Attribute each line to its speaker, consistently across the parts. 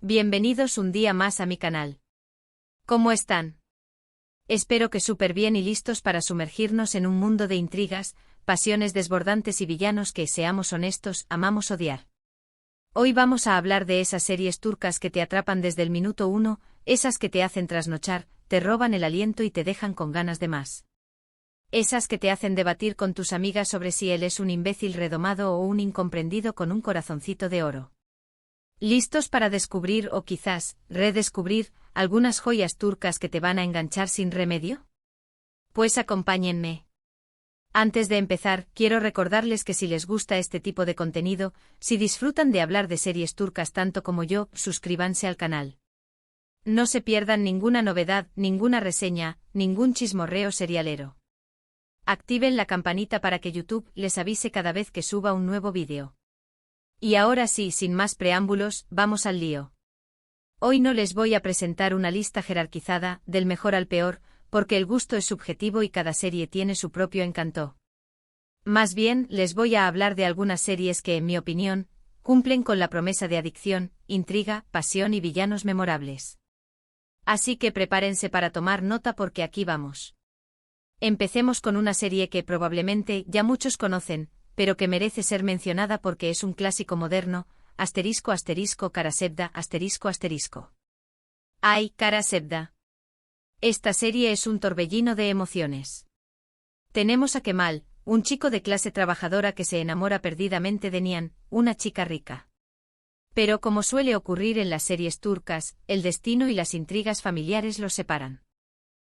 Speaker 1: Bienvenidos un día más a mi canal. ¿Cómo están? Espero que súper bien y listos para sumergirnos en un mundo de intrigas, pasiones desbordantes y villanos que, seamos honestos, amamos odiar. Hoy vamos a hablar de esas series turcas que te atrapan desde el minuto uno, esas que te hacen trasnochar, te roban el aliento y te dejan con ganas de más. Esas que te hacen debatir con tus amigas sobre si él es un imbécil redomado o un incomprendido con un corazoncito de oro. ¿Listos para descubrir o quizás redescubrir algunas joyas turcas que te van a enganchar sin remedio? Pues acompáñenme. Antes de empezar, quiero recordarles que si les gusta este tipo de contenido, si disfrutan de hablar de series turcas tanto como yo, suscríbanse al canal. No se pierdan ninguna novedad, ninguna reseña, ningún chismorreo serialero. Activen la campanita para que YouTube les avise cada vez que suba un nuevo vídeo. Y ahora sí, sin más preámbulos, vamos al lío. Hoy no les voy a presentar una lista jerarquizada, del mejor al peor, porque el gusto es subjetivo y cada serie tiene su propio encanto. Más bien, les voy a hablar de algunas series que, en mi opinión, cumplen con la promesa de adicción, intriga, pasión y villanos memorables. Así que prepárense para tomar nota porque aquí vamos. Empecemos con una serie que probablemente ya muchos conocen, pero que merece ser mencionada porque es un clásico moderno, ***Kara Sevda***. ¡Ay, Kara Sevda! Esta serie es un torbellino de emociones. Tenemos a Kemal, un chico de clase trabajadora que se enamora perdidamente de Nihan, una chica rica. Pero como suele ocurrir en las series turcas, el destino y las intrigas familiares los separan.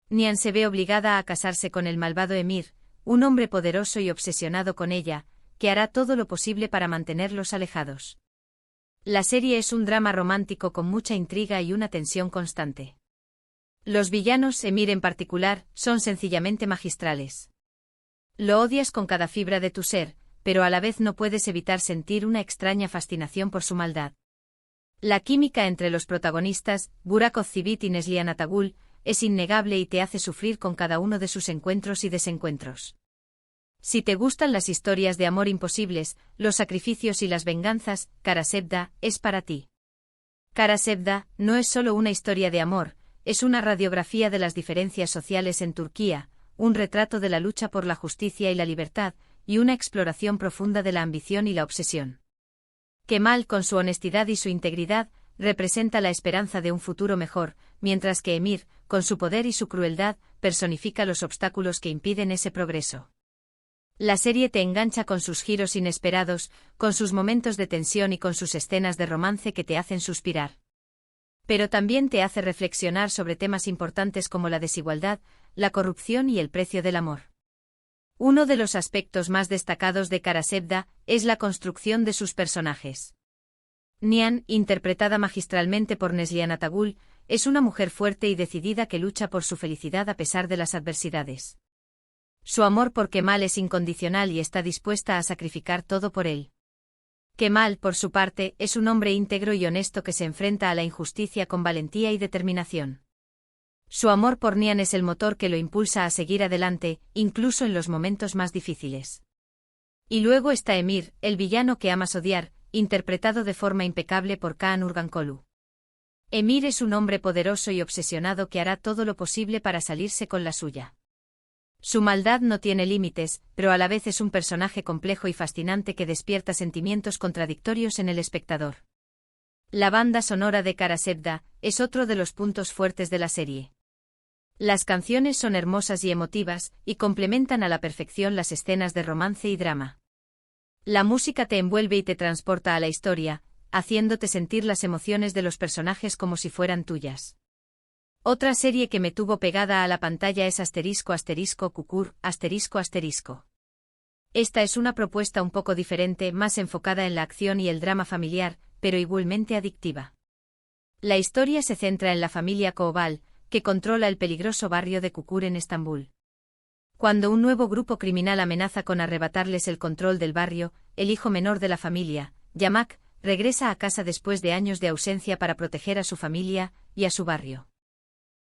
Speaker 1: Nihan se ve obligada a casarse con el malvado Emir, un hombre poderoso y obsesionado con ella, que hará todo lo posible para mantenerlos alejados. La serie es un drama romántico con mucha intriga y una tensión constante. Los villanos, Emir en particular, son sencillamente magistrales. Lo odias con cada fibra de tu ser, pero a la vez no puedes evitar sentir una extraña fascinación por su maldad. La química entre los protagonistas, Burak Özçivit y Neslihan Atagül, es innegable y te hace sufrir con cada uno de sus encuentros y desencuentros. Si te gustan las historias de amor imposibles, los sacrificios y las venganzas, Kara Sevda es para ti. Kara Sevda no es solo una historia de amor, es una radiografía de las diferencias sociales en Turquía, un retrato de la lucha por la justicia y la libertad, y una exploración profunda de la ambición y la obsesión. Kemal, con su honestidad y su integridad, representa la esperanza de un futuro mejor, mientras que Emir, con su poder y su crueldad, personifica los obstáculos que impiden ese progreso. La serie te engancha con sus giros inesperados, con sus momentos de tensión y con sus escenas de romance que te hacen suspirar. Pero también te hace reflexionar sobre temas importantes como la desigualdad, la corrupción y el precio del amor. Uno de los aspectos más destacados de Kara Sevda es la construcción de sus personajes. Nihan, interpretada magistralmente por Neslihan Atagül, es una mujer fuerte y decidida que lucha por su felicidad a pesar de las adversidades. Su amor por Kemal es incondicional y está dispuesta a sacrificar todo por él. Kemal, por su parte, es un hombre íntegro y honesto que se enfrenta a la injusticia con valentía y determinación. Su amor por Nihan es el motor que lo impulsa a seguir adelante, incluso en los momentos más difíciles. Y luego está Emir, el villano que amas odiar, interpretado de forma impecable por Kaan Urgankolu. Emir es un hombre poderoso y obsesionado que hará todo lo posible para salirse con la suya. Su maldad no tiene límites, pero a la vez es un personaje complejo y fascinante que despierta sentimientos contradictorios en el espectador. La banda sonora de Kara Sevda es otro de los puntos fuertes de la serie. Las canciones son hermosas y emotivas, y complementan a la perfección las escenas de romance y drama. La música te envuelve y te transporta a la historia, haciéndote sentir las emociones de los personajes como si fueran tuyas. Otra serie que me tuvo pegada a la pantalla es ***Kukur***. Esta es una propuesta un poco diferente, más enfocada en la acción y el drama familiar, pero igualmente adictiva. La historia se centra en la familia Koval, que controla el peligroso barrio de Kukur en Estambul. Cuando un nuevo grupo criminal amenaza con arrebatarles el control del barrio, el hijo menor de la familia, Yamak, regresa a casa después de años de ausencia para proteger a su familia y a su barrio.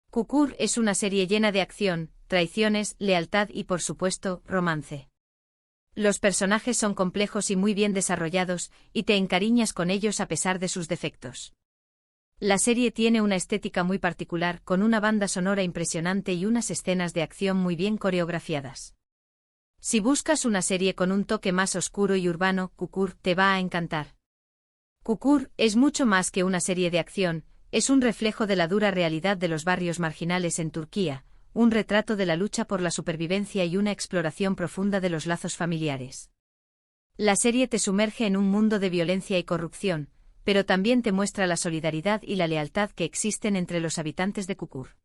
Speaker 1: Kukur es una serie llena de acción, traiciones, lealtad y, por supuesto, romance. Los personajes son complejos y muy bien desarrollados, y te encariñas con ellos a pesar de sus defectos. La serie tiene una estética muy particular, con una banda sonora impresionante y unas escenas de acción muy bien coreografiadas. Si buscas una serie con un toque más oscuro y urbano, Kukur te va a encantar. Kukur es mucho más que una serie de acción, es un reflejo de la dura realidad de los barrios marginales en Turquía, un retrato de la lucha por la supervivencia y una exploración profunda de los lazos familiares. La serie te sumerge en un mundo de violencia y corrupción, pero también te muestra la solidaridad y la lealtad que existen entre los habitantes de Kukur.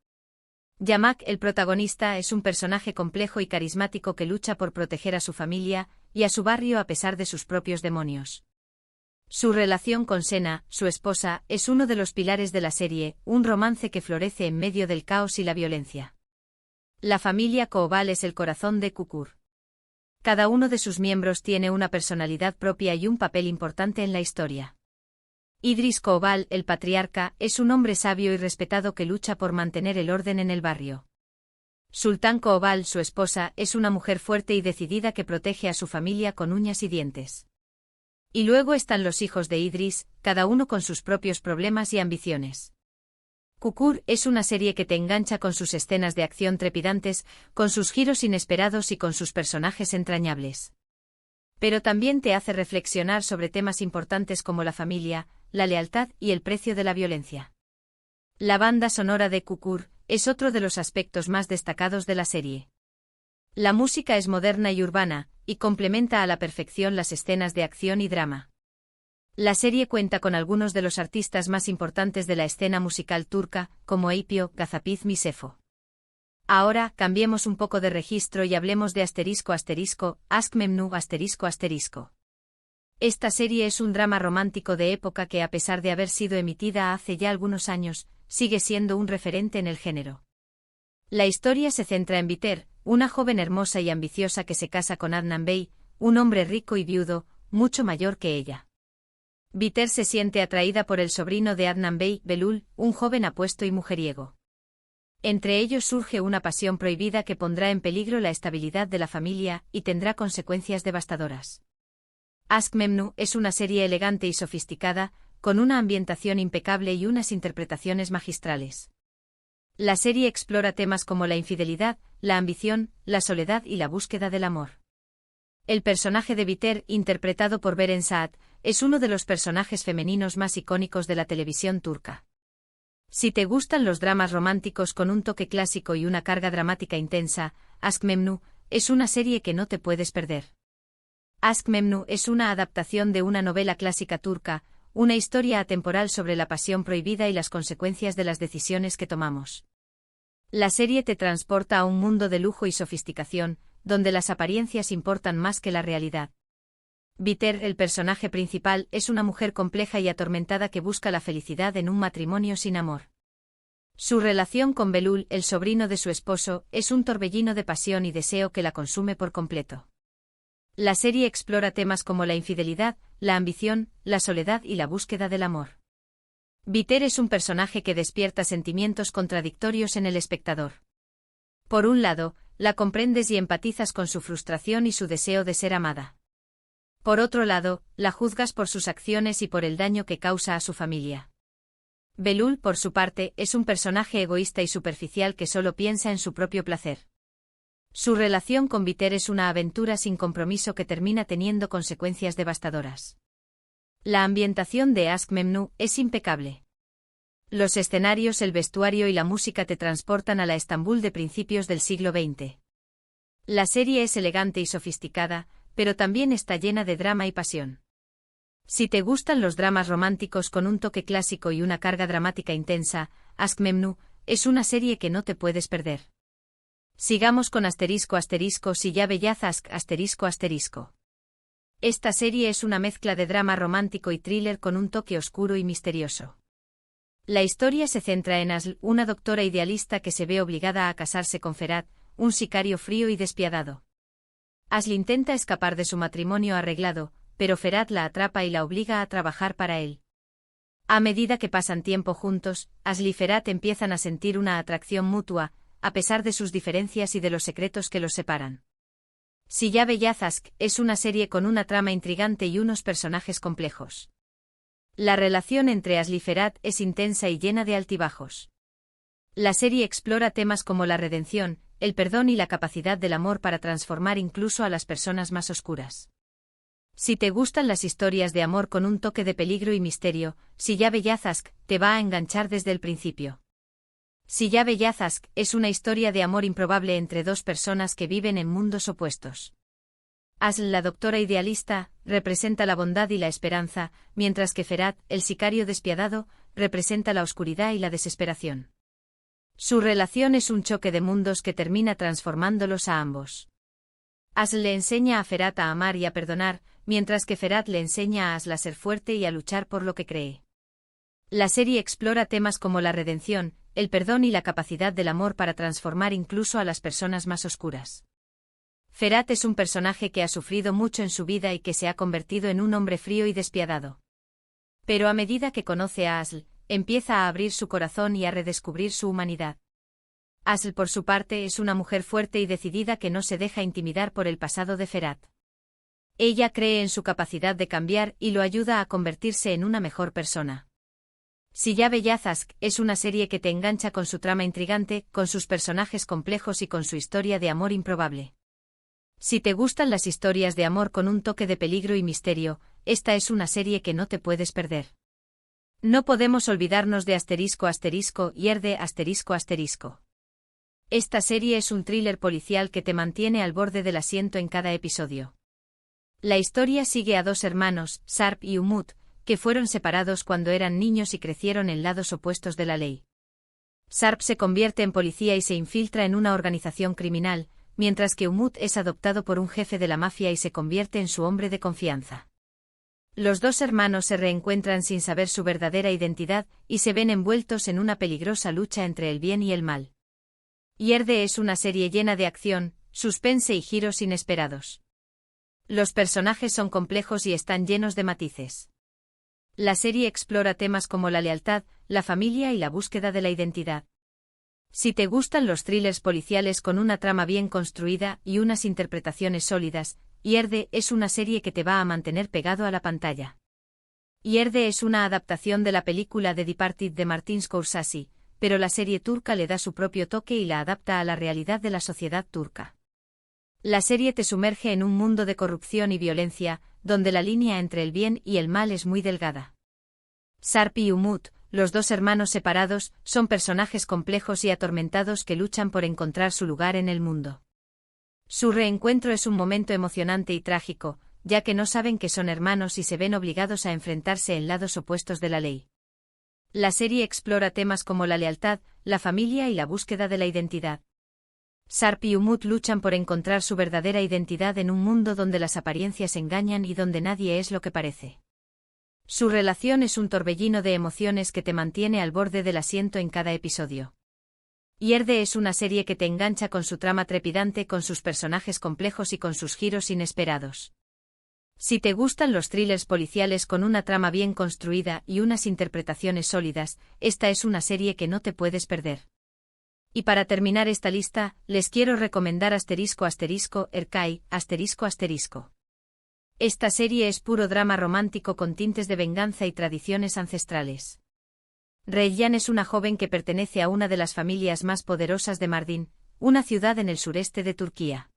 Speaker 1: Yamak, el protagonista, es un personaje complejo y carismático que lucha por proteger a su familia y a su barrio a pesar de sus propios demonios. Su relación con Sena, su esposa, es uno de los pilares de la serie, un romance que florece en medio del caos y la violencia. La familia Koval es el corazón de Kukur. Cada uno de sus miembros tiene una personalidad propia y un papel importante en la historia. Idris Koval, el patriarca, es un hombre sabio y respetado que lucha por mantener el orden en el barrio. Sultan Koval, su esposa, es una mujer fuerte y decidida que protege a su familia con uñas y dientes. Y luego están los hijos de Idris, cada uno con sus propios problemas y ambiciones. Kukur es una serie que te engancha con sus escenas de acción trepidantes, con sus giros inesperados y con sus personajes entrañables. Pero también te hace reflexionar sobre temas importantes como la familia, la lealtad y el precio de la violencia. La banda sonora de Kukur es otro de los aspectos más destacados de la serie. La música es moderna y urbana, y complementa a la perfección las escenas de acción y drama. La serie cuenta con algunos de los artistas más importantes de la escena musical turca, como Eipio Gazapizmisefo. Ahora, cambiemos un poco de registro y hablemos de Ask Memnu ***. Esta serie es un drama romántico de época que, a pesar de haber sido emitida hace ya algunos años, sigue siendo un referente en el género. La historia se centra en Biter, una joven hermosa y ambiciosa que se casa con Adnan Bey, un hombre rico y viudo, mucho mayor que ella. Biter se siente atraída por el sobrino de Adnan Bey, Belul, un joven apuesto y mujeriego. Entre ellos surge una pasión prohibida que pondrá en peligro la estabilidad de la familia y tendrá consecuencias devastadoras. Ask Memnu es una serie elegante y sofisticada, con una ambientación impecable y unas interpretaciones magistrales. La serie explora temas como la infidelidad, la ambición, la soledad y la búsqueda del amor. El personaje de Biter, interpretado por Beren Saat, es uno de los personajes femeninos más icónicos de la televisión turca. Si te gustan los dramas románticos con un toque clásico y una carga dramática intensa, Ask Memnu es una serie que no te puedes perder. Ask Memnu es una adaptación de una novela clásica turca, una historia atemporal sobre la pasión prohibida y las consecuencias de las decisiones que tomamos. La serie te transporta a un mundo de lujo y sofisticación, donde las apariencias importan más que la realidad. Biter, el personaje principal, es una mujer compleja y atormentada que busca la felicidad en un matrimonio sin amor. Su relación con Belul, el sobrino de su esposo, es un torbellino de pasión y deseo que la consume por completo. La serie explora temas como la infidelidad, la ambición, la soledad y la búsqueda del amor. Biter es un personaje que despierta sentimientos contradictorios en el espectador. Por un lado, la comprendes y empatizas con su frustración y su deseo de ser amada. Por otro lado, la juzgas por sus acciones y por el daño que causa a su familia. Belul, por su parte, es un personaje egoísta y superficial que solo piensa en su propio placer. Su relación con Biter es una aventura sin compromiso que termina teniendo consecuencias devastadoras. La ambientación de Ask Memnu es impecable. Los escenarios, el vestuario y la música te transportan a la Estambul de principios del siglo XX. La serie es elegante y sofisticada, pero también está llena de drama y pasión. Si te gustan los dramas románticos con un toque clásico y una carga dramática intensa, Ask Memnu es una serie que no te puedes perder. Sigamos con Si ya bellaz Ask ***. Esta serie es una mezcla de drama romántico y thriller con un toque oscuro y misterioso. La historia se centra en Asl, una doctora idealista que se ve obligada a casarse con Ferhat, un sicario frío y despiadado. Asl intenta escapar de su matrimonio arreglado, pero Ferhat la atrapa y la obliga a trabajar para él. A medida que pasan tiempo juntos, Asl y Ferhat empiezan a sentir una atracción mutua, a pesar de sus diferencias y de los secretos que los separan. Si ya bellaz Ask es una serie con una trama intrigante y unos personajes complejos. La relación entre Asl y Ferhat es intensa y llena de altibajos. La serie explora temas como la redención, el perdón y la capacidad del amor para transformar incluso a las personas más oscuras. Si te gustan las historias de amor con un toque de peligro y misterio, Siyabe Yazask te va a enganchar desde el principio. Siyabe Yazask es una historia de amor improbable entre dos personas que viven en mundos opuestos. Asl, la doctora idealista, representa la bondad y la esperanza, mientras que Ferhat, el sicario despiadado, representa la oscuridad y la desesperación. Su relación es un choque de mundos que termina transformándolos a ambos. Asl le enseña a Ferhat a amar y a perdonar, mientras que Ferhat le enseña a Asl a ser fuerte y a luchar por lo que cree. La serie explora temas como la redención, el perdón y la capacidad del amor para transformar incluso a las personas más oscuras. Ferhat es un personaje que ha sufrido mucho en su vida y que se ha convertido en un hombre frío y despiadado. Pero a medida que conoce a Asl, empieza a abrir su corazón y a redescubrir su humanidad. Asl, por su parte, es una mujer fuerte y decidida que no se deja intimidar por el pasado de Ferhat. Ella cree en su capacidad de cambiar y lo ayuda a convertirse en una mejor persona. Siyabe Yazask es una serie que te engancha con su trama intrigante, con sus personajes complejos y con su historia de amor improbable. Si te gustan las historias de amor con un toque de peligro y misterio, esta es una serie que no te puedes perder. No podemos olvidarnos de Yerde ***. Esta serie es un thriller policial que te mantiene al borde del asiento en cada episodio. La historia sigue a dos hermanos, Sarp y Umut, que fueron separados cuando eran niños y crecieron en lados opuestos de la ley. Sarp se convierte en policía y se infiltra en una organización criminal, mientras que Umut es adoptado por un jefe de la mafia y se convierte en su hombre de confianza. Los dos hermanos se reencuentran sin saber su verdadera identidad y se ven envueltos en una peligrosa lucha entre el bien y el mal. Yerde es una serie llena de acción, suspense y giros inesperados. Los personajes son complejos y están llenos de matices. La serie explora temas como la lealtad, la familia y la búsqueda de la identidad. Si te gustan los thrillers policiales con una trama bien construida y unas interpretaciones sólidas, Yerde es una serie que te va a mantener pegado a la pantalla. Yerde es una adaptación de la película The Departed de Martin Scorsese, pero la serie turca le da su propio toque y la adapta a la realidad de la sociedad turca. La serie te sumerge en un mundo de corrupción y violencia, donde la línea entre el bien y el mal es muy delgada. Sarp y Umut, los dos hermanos separados, son personajes complejos y atormentados que luchan por encontrar su lugar en el mundo. Su reencuentro es un momento emocionante y trágico, ya que no saben que son hermanos y se ven obligados a enfrentarse en lados opuestos de la ley. La serie explora temas como la lealtad, la familia y la búsqueda de la identidad. Sarp y Umut luchan por encontrar su verdadera identidad en un mundo donde las apariencias engañan y donde nadie es lo que parece. Su relación es un torbellino de emociones que te mantiene al borde del asiento en cada episodio. Yerde es una serie que te engancha con su trama trepidante, con sus personajes complejos y con sus giros inesperados. Si te gustan los thrillers policiales con una trama bien construida y unas interpretaciones sólidas, esta es una serie que no te puedes perder. Y para terminar esta lista, les quiero recomendar Erkai. Esta serie es puro drama romántico con tintes de venganza y tradiciones ancestrales. Reyyan es una joven que pertenece a una de las familias más poderosas de Mardin, una ciudad en el sureste de Turquía.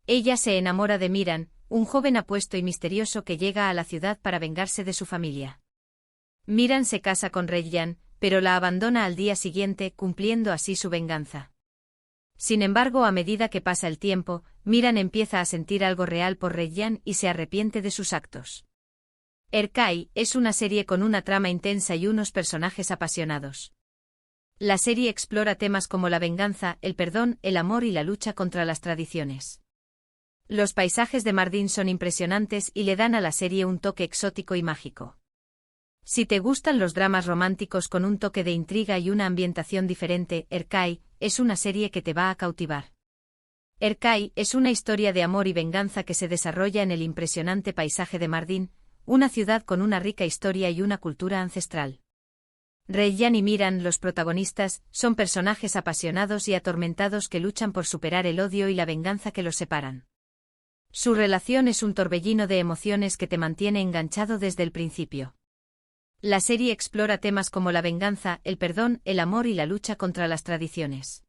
Speaker 1: Ella se enamora de Miran, un joven apuesto y misterioso que llega a la ciudad para vengarse de su familia. Miran se casa con Reyyan, pero la abandona al día siguiente, cumpliendo así su venganza. Sin embargo, a medida que pasa el tiempo, Miran empieza a sentir algo real por Reyyan y se arrepiente de sus actos. Erkai es una serie con una trama intensa y unos personajes apasionados. La serie explora temas como la venganza, el perdón, el amor y la lucha contra las tradiciones. Los paisajes de Mardin son impresionantes y le dan a la serie un toque exótico y mágico. Si te gustan los dramas románticos con un toque de intriga y una ambientación diferente, Erkai es una serie que te va a cautivar. Erkai es una historia de amor y venganza que se desarrolla en el impresionante paisaje de Mardin, una ciudad con una rica historia y una cultura ancestral. Reyyan y Miran, los protagonistas, son personajes apasionados y atormentados que luchan por superar el odio y la venganza que los separan. Su relación es un torbellino de emociones que te mantiene enganchado desde el principio. La serie explora temas como la venganza, el perdón, el amor y la lucha contra las tradiciones.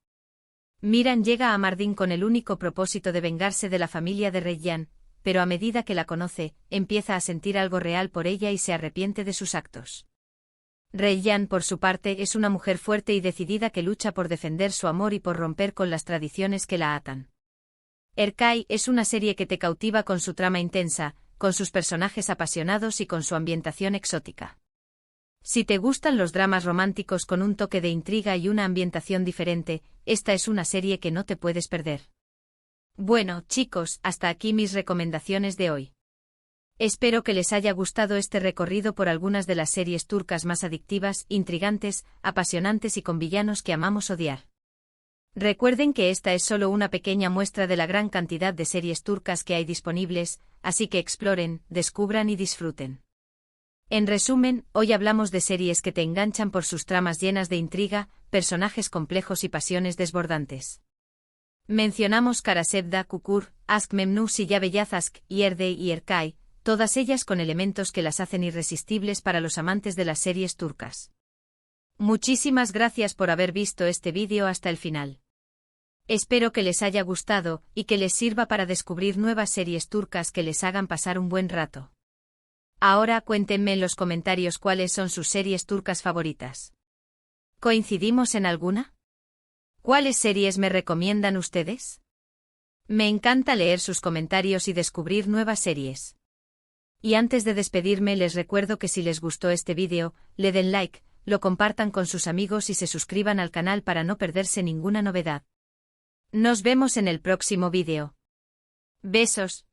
Speaker 1: Miran llega a Mardin con el único propósito de vengarse de la familia de Reggian, pero a medida que la conoce, empieza a sentir algo real por ella y se arrepiente de sus actos. Reggian, por su parte, es una mujer fuerte y decidida que lucha por defender su amor y por romper con las tradiciones que la atan. Erkai es una serie que te cautiva con su trama intensa, con sus personajes apasionados y con su ambientación exótica. Si te gustan los dramas románticos con un toque de intriga y una ambientación diferente, esta es una serie que no te puedes perder. Bueno, chicos, hasta aquí mis recomendaciones de hoy. Espero que les haya gustado este recorrido por algunas de las series turcas más adictivas, intrigantes, apasionantes y con villanos que amamos odiar. Recuerden que esta es solo una pequeña muestra de la gran cantidad de series turcas que hay disponibles, así que exploren, descubran y disfruten. En resumen, hoy hablamos de series que te enganchan por sus tramas llenas de intriga, personajes complejos y pasiones desbordantes. Mencionamos Karasevda, Kukur, Aşk Memnu, Silla Beyaz y Erde y Erkai, todas ellas con elementos que las hacen irresistibles para los amantes de las series turcas. Muchísimas gracias por haber visto este vídeo hasta el final. Espero que les haya gustado y que les sirva para descubrir nuevas series turcas que les hagan pasar un buen rato. Ahora cuéntenme en los comentarios cuáles son sus series turcas favoritas. ¿Coincidimos en alguna? ¿Cuáles series me recomiendan ustedes? Me encanta leer sus comentarios y descubrir nuevas series. Y antes de despedirme les recuerdo que si les gustó este vídeo, le den like, lo compartan con sus amigos y se suscriban al canal para no perderse ninguna novedad. Nos vemos en el próximo vídeo. Besos.